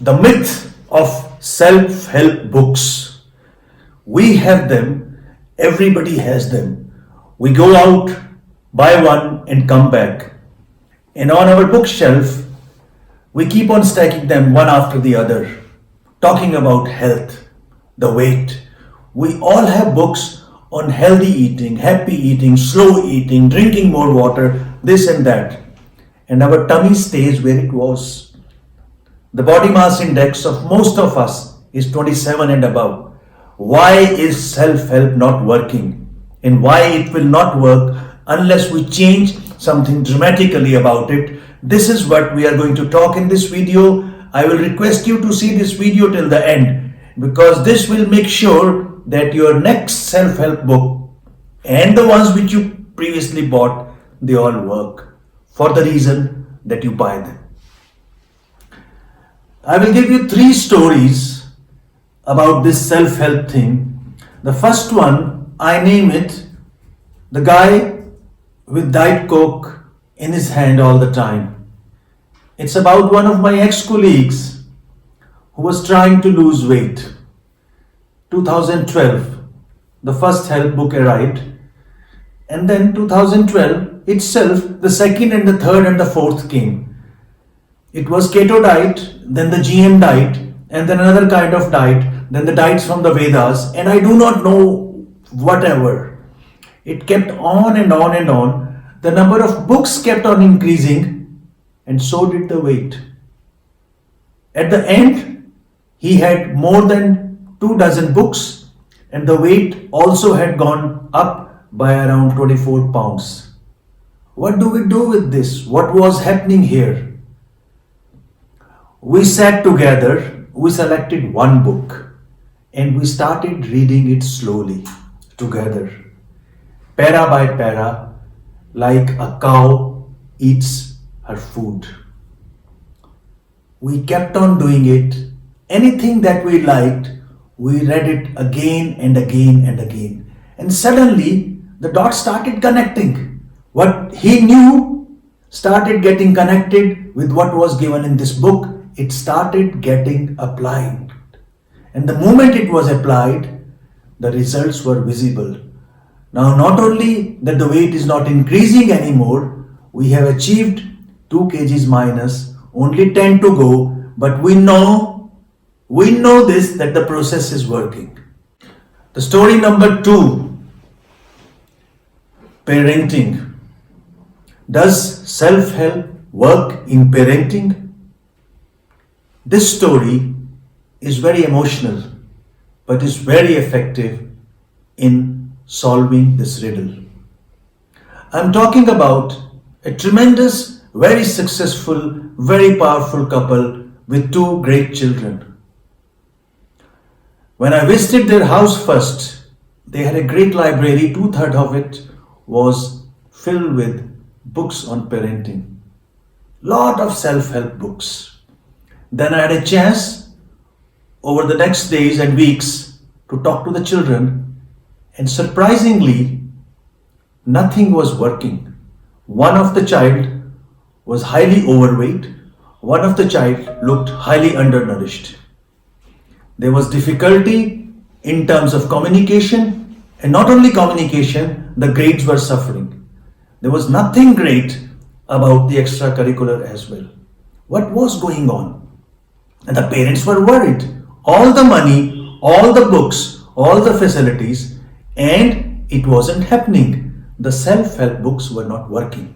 The myth of self-help books. We have them, everybody has them. We go out, buy one and come back. And on our bookshelf, we keep on stacking them one after the other, talking about health, the weight. We all have books on healthy eating, happy eating, slow eating, drinking more water, this and that. And our tummy stays where it was. The body mass index of most of us is 27 and above. Why is self-help not working? And why it will not work unless we change something dramatically about it? This is what we are going to talk in this video. I will request you to see this video till the end because this will make sure that your next self-help book and the ones which you previously bought, they all work for the reason that you buy them. I will give you 3 stories about this self-help thing. The first one, I name it the guy with Diet Coke in his hand all the time. It's about one of my ex-colleagues who was trying to lose weight. 2012, the first help book arrived, and then 2012 itself, the second and the third and the fourth came. It was keto diet, then the GM diet, and then another kind of diet, then the diets from the Vedas, and I do not know whatever. It kept on and on and on. The number of books kept on increasing, and so did the weight. At the end, he had more than 24 books, and the weight also had gone up by around 24 pounds. What do we do with this? What was happening here? We sat together, we selected one book and we started reading it slowly together, para by para, like a cow eats her food. We kept on doing it. Anything that we liked, we read it again and again and again. And suddenly the dots started connecting. What he knew started getting connected with what was given in this book. It started getting applied. And the moment it was applied, the results were visible. Now, not only that the weight is not increasing anymore, we have achieved 2 kgs minus, only 10 to go, but we know this, that the process is working. The story number 2, parenting. Does self-help work in parenting? This story is very emotional, but is very effective in solving this riddle. I'm talking about a tremendous, very successful, very powerful couple with 2 great children. When I visited their house first, they had a great library. 2/3 of it was filled with books on parenting. Lot of self-help books. Then I had a chance over the next days and weeks to talk to the children, and surprisingly, nothing was working. One of the child was highly overweight, one of the child looked highly undernourished. There was difficulty in terms of communication, and not only communication, the grades were suffering. There was nothing great about the extracurricular as well. What was going on? And the parents were worried. All the money, all the books, all the facilities, and it wasn't happening. The self-help books were not working.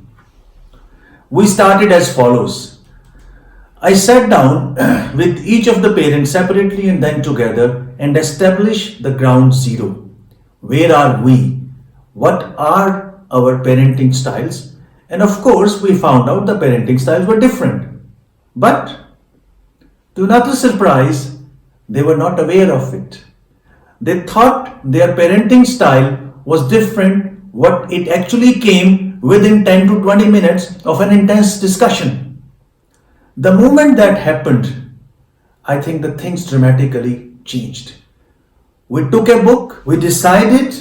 We started as follows. I sat down with each of the parents separately and then together and established the ground zero. Where are we? What are our parenting styles? And of course, we found out the parenting styles were different. But to another surprise, they were not aware of it. They thought their parenting style was different, what it actually came within 10 to 20 minutes of an intense discussion. The moment that happened, I think the things dramatically changed. We took a book, we decided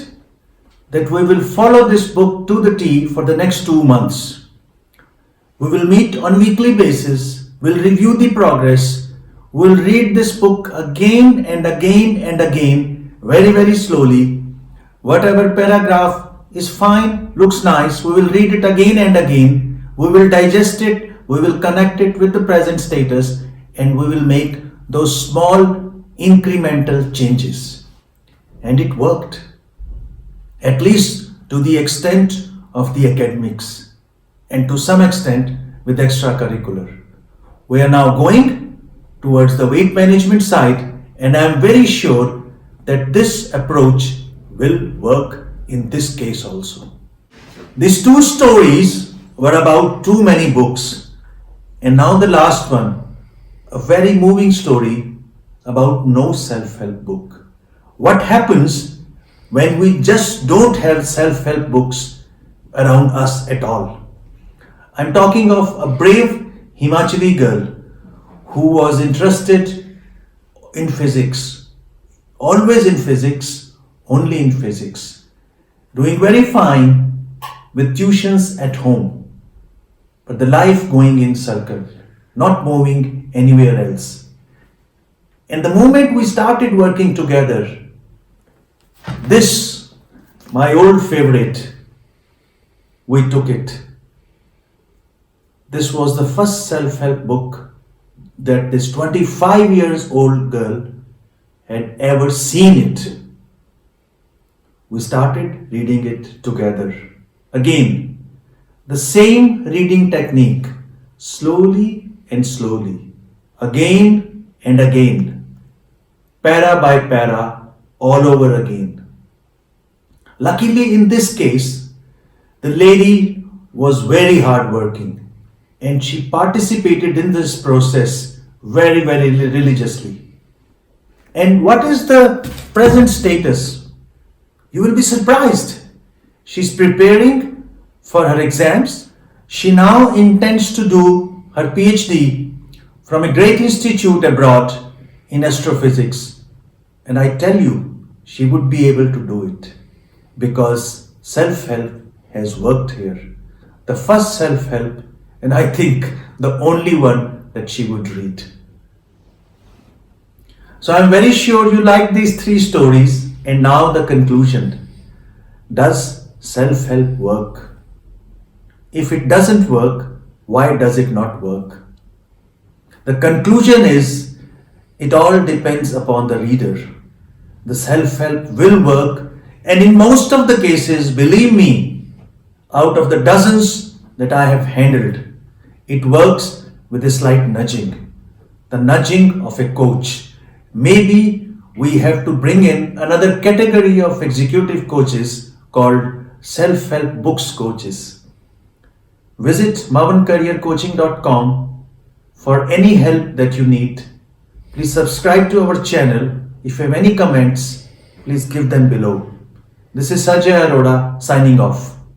that we will follow this book to the T for the next 2 months. We will meet on weekly basis, we'll review the progress, We'll read this book again and again and again, very, very slowly. Whatever paragraph is fine, looks nice, we will read it again and again. We will digest it, we will connect it with the present status, and we will make those small incremental changes. And it worked, at least to the extent of the academics, and to some extent with extracurricular. We are now going towards the weight management side, and I am very sure that this approach will work in this case also. These two stories were about too many books, and now the last one, a very moving story about no self-help book. What happens when we just don't have self-help books around us at all? I'm talking of a brave Himachali girl who was interested in physics, always in physics, only in physics, doing very fine with tuitions at home, but the life going in circle, not moving anywhere else. And the moment we started working together, this, my old favorite, we took it. This was the first self-help book that this 25 years old girl had ever seen it. We started reading it together. Again, the same reading technique, slowly and slowly, again and again, para by para, all over again. Luckily, in this case, the lady was very hardworking and she participated in this process very, very religiously. And what is the present status? You will be surprised. She's preparing for her exams. She now intends to do her PhD from a great institute abroad in astrophysics. And I tell you, she would be able to do it because self-help has worked here. The first self-help, and I think the only one that she would read. So I'm very sure you like these three stories, and now the conclusion. Does self-help work? If it doesn't work, why does it not work? The conclusion is, it all depends upon the reader. The self-help will work, and in most of the cases, believe me, out of the dozens that I have handled, it works with a slight nudging, the nudging of a coach. Maybe we have to bring in another category of executive coaches called self-help books coaches. Visit mavancareercoaching.com for any help that you need. Please subscribe to our channel. If you have any comments, please give them below. This is Sajay Arora signing off.